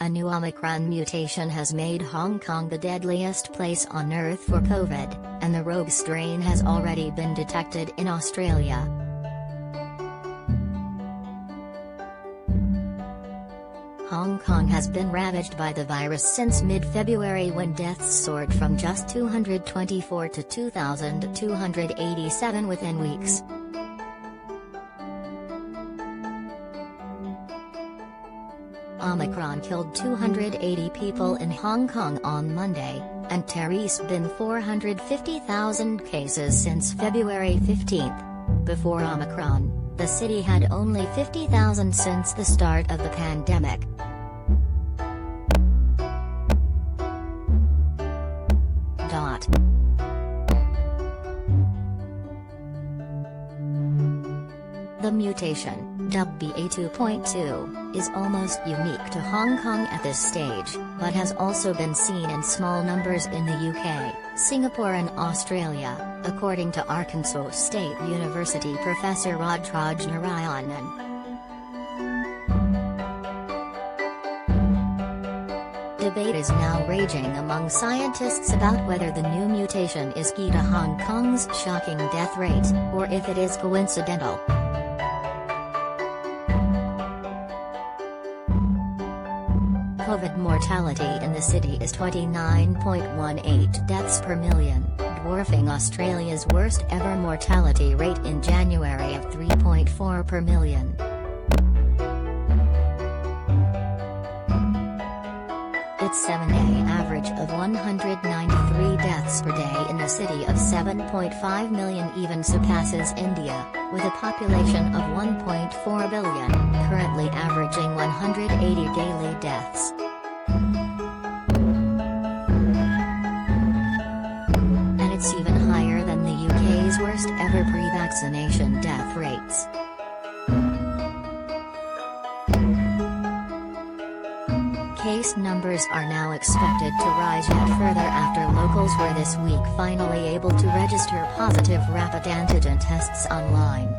A new Omicron mutation has made Hong Kong the deadliest place on Earth for COVID, and the rogue strain has already been detected in Australia. Hong Kong has been ravaged by the virus since mid-February, when deaths soared from just 224 to 2,287 within weeks. Omicron killed 280 people in Hong Kong on Monday, and there's been 450,000 cases since February 15. Before Omicron, the city had only 50,000 since the start of the pandemic. The mutation, dubbed BA2.2, is almost unique to Hong Kong at this stage, but has also been seen in small numbers in the UK, Singapore and Australia, according to Arkansas State University professor Raj Narayanan. Debate is now raging among scientists about whether the new mutation is key to Hong Kong's shocking death rate, or if it is coincidental. COVID mortality in the city is 29.18 deaths per million, dwarfing Australia's worst ever mortality rate in January of 3.4 per million. Its 7-day average of 193 deaths per day in the city of 7.5 million even surpasses India, with a population of 1.4 billion, currently averaging 180 daily deaths. And it's even higher than the UK's worst ever pre-vaccination death rates. Case numbers are now expected to rise yet further after locals were this week finally able to register positive rapid antigen tests online.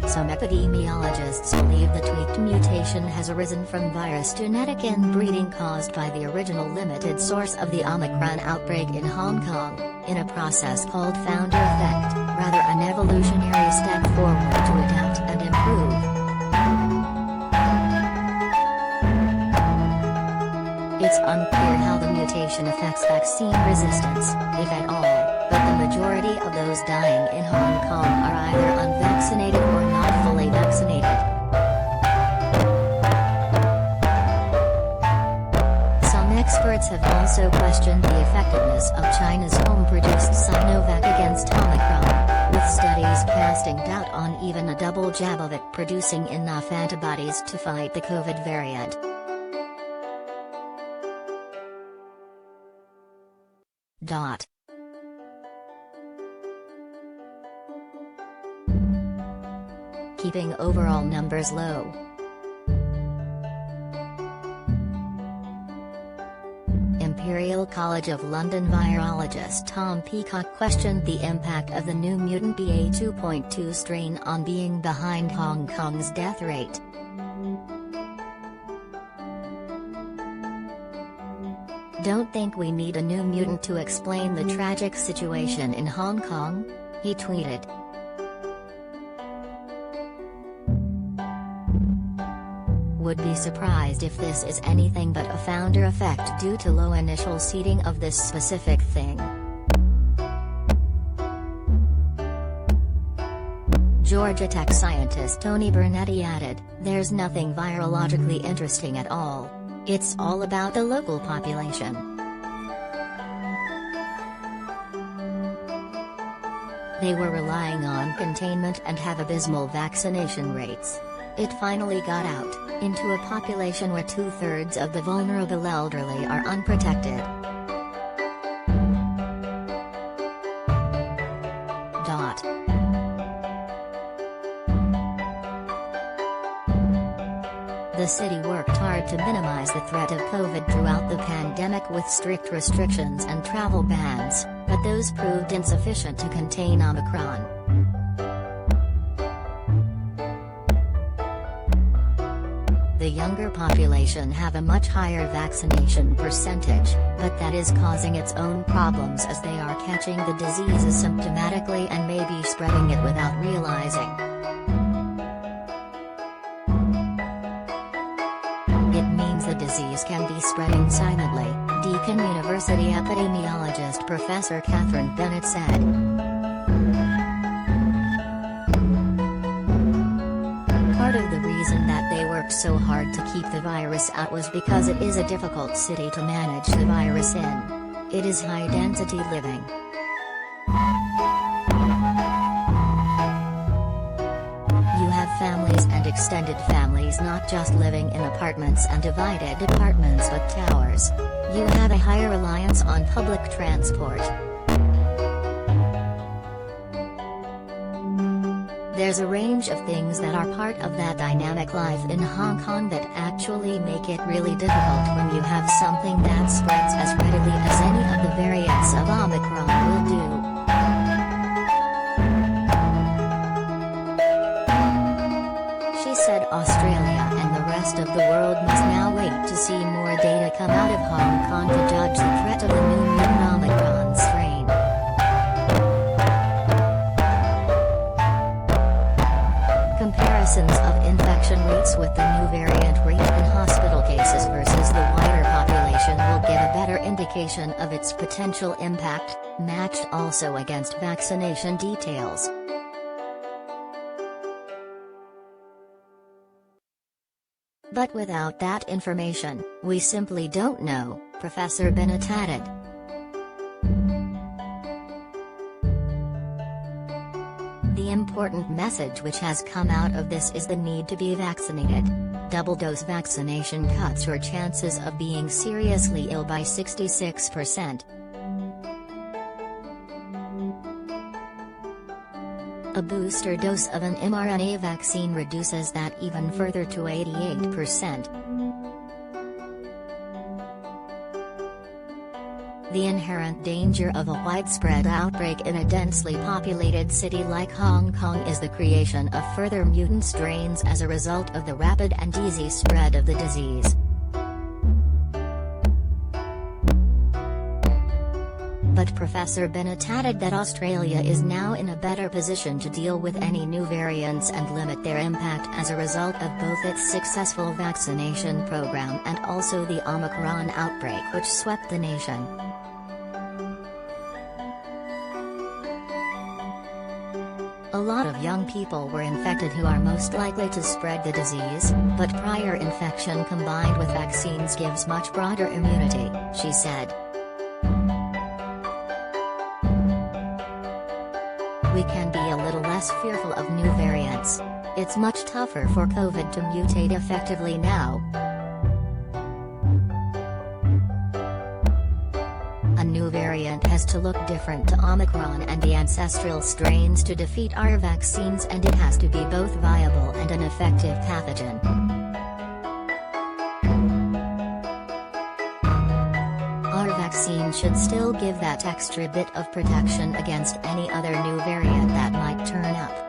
Some epidemiologists believe the tweaked mutation has arisen from virus genetic inbreeding caused by the original limited source of the Omicron outbreak in Hong Kong, in a process called founder effect, rather an evolutionary step forward to adapt and improve. It's unclear how the mutation affects vaccine resistance, if at all, but the majority of those dying in Hong Kong are either unvaccinated or not fully vaccinated. Some experts have also questioned the effectiveness of China's home-produced Sinovac against Omicron, with studies casting doubt on even a double jab of it producing enough antibodies to fight the COVID variant. Keeping overall numbers low. Imperial College of London virologist Tom Peacock questioned the impact of the new mutant BA2.2 strain on being behind Hong Kong's death rate. "Don't think we need a new mutant to explain the tragic situation in Hong Kong," he tweeted. "Would be surprised if this is anything but a founder effect due to low initial seeding of this specific thing." Georgia Tech scientist Tony Bernetti added, "There's nothing virologically interesting at all. It's all about the local population." They were relying on containment and have abysmal vaccination rates. It finally got out, into a population where 2/3 of the vulnerable elderly are unprotected. The city worked hard to minimize the threat of COVID throughout the pandemic with strict restrictions and travel bans, but those proved insufficient to contain Omicron. The younger population have a much higher vaccination percentage, but that is causing its own problems as they are catching the disease asymptomatically and maybe spreading it without realizing. It means the disease can be spreading silently, Deakin University epidemiologist Professor Catherine Bennett said. Part of the reason that they worked so hard to keep the virus out was because it is a difficult city to manage the virus in. It is high-density living. You have families and extended families not just living in apartments and divided apartments but towers. You have a higher reliance on public transport. There's a range of things that are part of that dynamic life in Hong Kong that actually make it really difficult when you have something that spreads as readily as any of the variants of Omicron will do. She said Australia and the rest of the world must now wait to see more data come out of Hong Kong to judge the threat of the new Mutant Omicron strain. Comparisons of infection rates with the new variant rate in hospital cases versus the wider population will give a better indication of its potential impact, matched also against vaccination details. But without that information, we simply don't know, Professor Bennett added. The important message which has come out of this is the need to be vaccinated. Double-dose vaccination cuts your chances of being seriously ill by 66%. A booster dose of an mRNA vaccine reduces that even further to 88%. The inherent danger of a widespread outbreak in a densely populated city like Hong Kong is the creation of further mutant strains as a result of the rapid and easy spread of the disease. But Professor Bennett added that Australia is now in a better position to deal with any new variants and limit their impact as a result of both its successful vaccination program and also the Omicron outbreak which swept the nation. A lot of young people were infected who are most likely to spread the disease, but prior infection combined with vaccines gives much broader immunity, she said. We can be a little less fearful of new variants. It's much tougher for COVID to mutate effectively now. A new variant has to look different to Omicron and the ancestral strains to defeat our vaccines, and it has to be both viable and an effective pathogen. Our vaccine should still give that extra bit of protection against any other new variant that might turn up.